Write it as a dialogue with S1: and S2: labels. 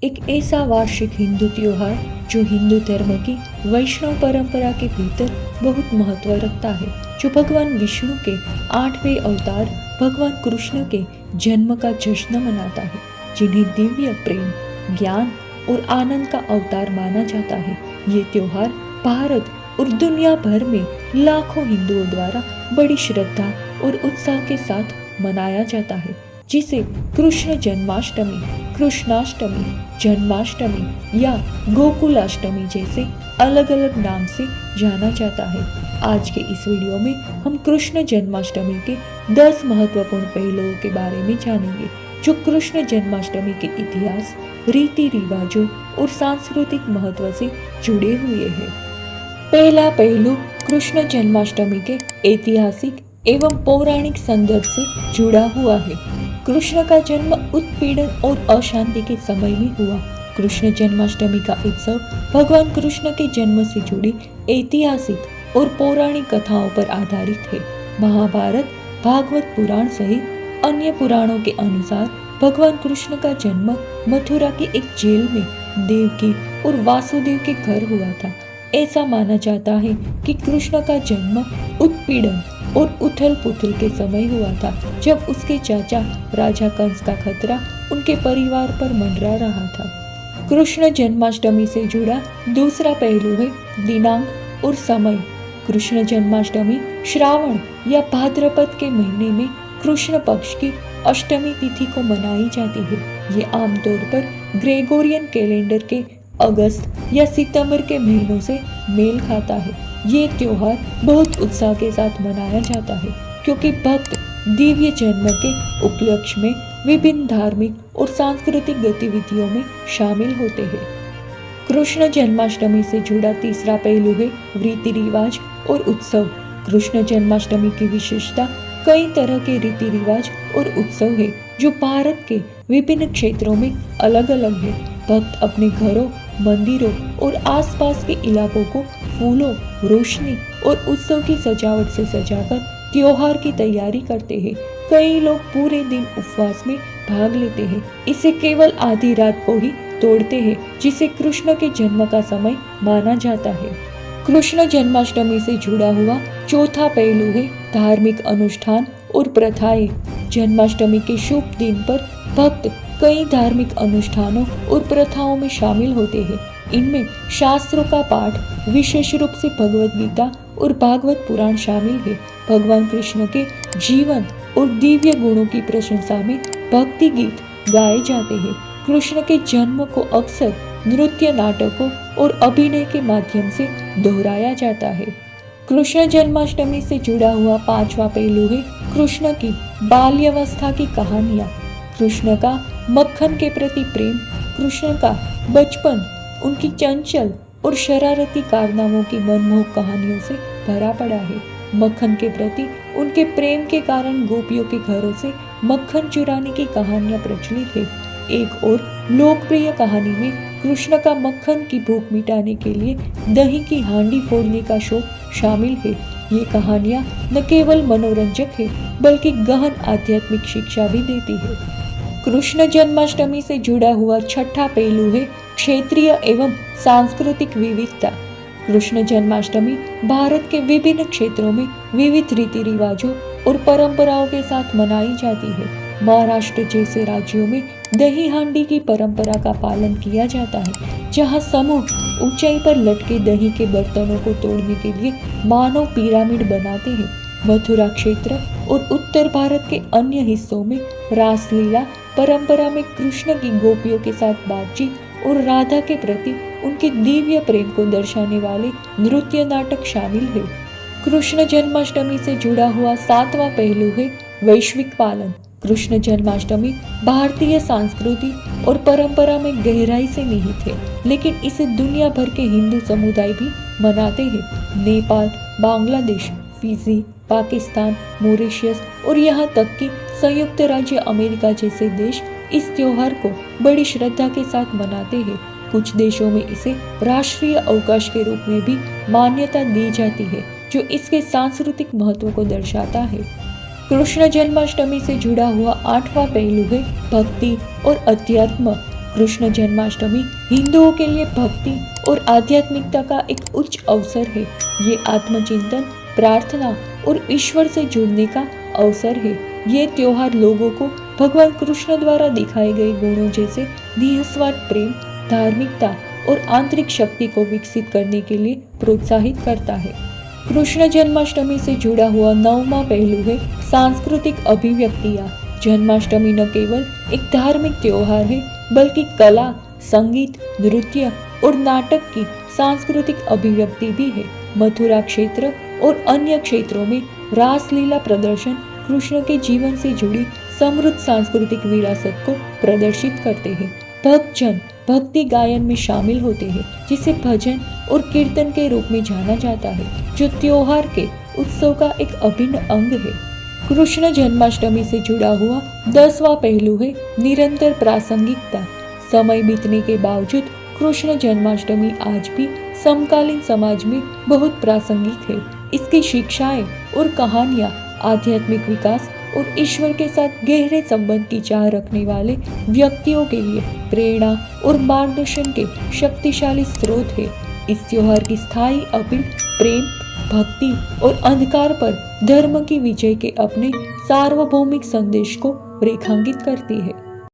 S1: एक ऐसा वार्षिक हिंदू त्योहार जो हिंदू धर्म की वैष्णव परंपरा के भीतर बहुत महत्व रखता है, जो भगवान विष्णु के 8वें अवतार भगवान कृष्ण के जन्म का जश्न मनाता है, जिन्हें दिव्य प्रेम, ज्ञान और आनंद का अवतार माना जाता है। ये त्योहार भारत और दुनिया भर में लाखों हिंदुओं द्वारा बड़ी श्रद्धा और उत्साह के साथ मनाया जाता है, जिसे कृष्ण जन्माष्टमी, कृष्णाष्टमी, जन्माष्टमी या गोकुलाष्टमी जैसे अलग अलग नाम से जाना जाता है। आज के इस वीडियो में हम कृष्ण जन्माष्टमी के 10 महत्वपूर्ण पहलुओं के बारे में जानेंगे, जो कृष्ण जन्माष्टमी के इतिहास, रीति रिवाजों और सांस्कृतिक महत्व से जुड़े हुए हैं। पहला पहलू कृष्ण जन्माष्टमी के ऐतिहासिक एवं पौराणिक संदर्भ से जुड़ा हुआ है। कृष्ण का जन्म उत्पीड़न और अशांति के समय में हुआ। कृष्ण जन्माष्टमी का उत्सव भगवान कृष्ण के जन्म से जुड़ी ऐतिहासिक और पौराणिक कथाओं पर आधारित है। महाभारत, भागवत पुराण सहित अन्य पुराणों के अनुसार भगवान कृष्ण का जन्म मथुरा की एक जेल में देवकी और वासुदेव के घर हुआ था। ऐसा माना जाता है कि कृष्ण का जन्म उत्पीड़न और उथल पुथल के समय हुआ था, जब उसके चाचा राजा कंस का खतरा उनके परिवार पर मंडरा रहा था। कृष्ण जन्माष्टमी से जुड़ा दूसरा पहलू है दिनांक और समय। कृष्ण जन्माष्टमी श्रावण या भाद्रपद के महीने में कृष्ण पक्ष की अष्टमी तिथि को मनाई जाती है। ये आमतौर पर ग्रेगोरियन कैलेंडर के अगस्त या सितंबर के महीनों से मेल खाता है। ये त्योहार बहुत उत्साह के साथ मनाया जाता है, क्योंकि भक्त दिव्य जन्म के उपलक्ष्य में विभिन्न धार्मिक और सांस्कृतिक गतिविधियों में शामिल होते हैं। कृष्ण जन्माष्टमी से जुड़ा तीसरा पहलू है रीति रिवाज और उत्सव। कृष्ण जन्माष्टमी की विशेषता कई तरह के रीति रिवाज और उत्सव है, जो भारत के विभिन्न क्षेत्रों में अलग अलग है। भक्त अपने घरों, मंदिरों और आसपास के इलाकों को फूलों, रोशनी और उत्सव की सजावट से सजाकर त्योहार की तैयारी करते हैं। कई लोग पूरे दिन उपवास में भाग लेते हैं। इसे केवल आधी रात को ही तोड़ते हैं, जिसे कृष्ण के जन्म का समय माना जाता है। कृष्ण जन्माष्टमी से जुड़ा हुआ चौथा पहलू है धार्मिक अनुष्ठान और प्रथाएं। जन्माष्टमी के शुभ दिन पर भक्त कई धार्मिक अनुष्ठानों और प्रथाओं में शामिल होते हैं। इनमें शास्त्रों का पाठ, विशेष रूप से भगवद गीता और भागवत पुराण शामिल है। भगवान कृष्ण के जीवन और दिव्य गुणों की प्रशंसा में भक्ति गीत गाए जाते हैं। कृष्ण के जन्म को अक्सर नृत्य, नाटकों और अभिनय के माध्यम से दोहराया जाता है। कृष्ण जन्माष्टमी से जुड़ा हुआ पांचवा पहलू है कृष्ण की बाल्यावस्था की कहानियां। कृष्ण का मक्खन के प्रति प्रेम, कृष्ण का बचपन उनकी चंचल और शरारती कारनामों की मनमोहक कहानियों से भरा पड़ा है। मक्खन के प्रति उनके प्रेम के कारण गोपियों के घरों से मक्खन चुराने की कहानियां प्रचलित है। एक और लोकप्रिय कहानी में कृष्ण का मक्खन की भूख मिटाने के लिए दही की हांडी फोड़ने का शौक शामिल है। ये कहानियां न केवल मनोरंजक है, बल्कि गहन आध्यात्मिक शिक्षा भी देती है। कृष्ण जन्माष्टमी से जुड़ा हुआ छठा पहलू है क्षेत्रीय एवं सांस्कृतिक विविधता। कृष्ण जन्माष्टमी भारत के विभिन्न क्षेत्रों में विविध रीति रिवाजों और परंपराओं के साथ मनाई जाती है। महाराष्ट्र जैसे राज्यों में दही हांडी की परंपरा का पालन किया जाता है, जहां समूह ऊंचाई पर लटके दही के बर्तनों को तोड़ने के लिए मानव पिरामिड बनाते हैं। मथुरा क्षेत्र और उत्तर भारत के अन्य हिस्सों में रासलीला परंपरा में कृष्ण की गोपियों के साथ बातचीत और राधा के प्रति उनके दिव्य प्रेम को दर्शाने वाले नृत्य नाटक शामिल है। कृष्ण जन्माष्टमी से जुड़ा हुआ सातवां पहलू है वैश्विक पालन। कृष्ण जन्माष्टमी भारतीय संस्कृति और परंपरा में गहराई से निहित है, लेकिन इसे दुनिया भर के हिंदू समुदाय भी मनाते हैं। नेपाल, बांग्लादेश, फिजी, पाकिस्तान, मॉरिशस और यहाँ तक कि संयुक्त राज्य अमेरिका जैसे देश इस त्योहार को बड़ी श्रद्धा के साथ मनाते हैं। कुछ देशों में इसे राष्ट्रीय अवकाश के रूप में भी मान्यता दी जाती है, जो इसके सांस्कृतिक महत्व को दर्शाता है। कृष्ण जन्माष्टमी से जुड़ा हुआ आठवां पहलू है भक्ति और अध्यात्म। कृष्ण जन्माष्टमी हिंदुओं के लिए भक्ति और आध्यात्मिकता का एक उच्च अवसर है। ये आत्मचिंतन, प्रार्थना और ईश्वर से जुड़ने का अवसर है। ये त्योहार लोगों को भगवान कृष्ण द्वारा दिखाए गए गुणों जैसे निस्वार्थ प्रेम, धार्मिकता और आंतरिक शक्ति को विकसित करने के लिए प्रोत्साहित करता है। कृष्ण जन्माष्टमी से जुड़ा हुआ 9वां पहलू है सांस्कृतिक अभिव्यक्तियाँ। जन्माष्टमी न केवल एक धार्मिक त्योहार है, बल्कि कला, संगीत, नृत्य और नाटक की सांस्कृतिक अभिव्यक्ति भी है। मथुरा क्षेत्र और अन्य क्षेत्रों में रासलीला प्रदर्शन कृष्ण के जीवन से जुड़ी समृद्ध सांस्कृतिक विरासत को प्रदर्शित करते हैं। भक्तजन भक्ति गायन में शामिल होते हैं, जिसे भजन और कीर्तन के रूप में जाना जाता है, जो त्योहार के उत्सव का एक अभिन्न अंग है। कृष्ण जन्माष्टमी से जुड़ा हुआ 10वां पहलू है निरंतर प्रासंगिकता। समय बीतने के बावजूद कृष्ण जन्माष्टमी आज भी समकालीन समाज में बहुत प्रासंगिक है। इसकी शिक्षाएं और कहानियां आध्यात्मिक विकास और ईश्वर के साथ गहरे संबंध की चाह रखने वाले व्यक्तियों के लिए प्रेरणा और मार्गदर्शन के शक्तिशाली स्रोत है। इस त्योहार की स्थायी अपील प्रेम, भक्ति और अंधकार पर धर्म की विजय के अपने सार्वभौमिक संदेश को रेखांकित करती है।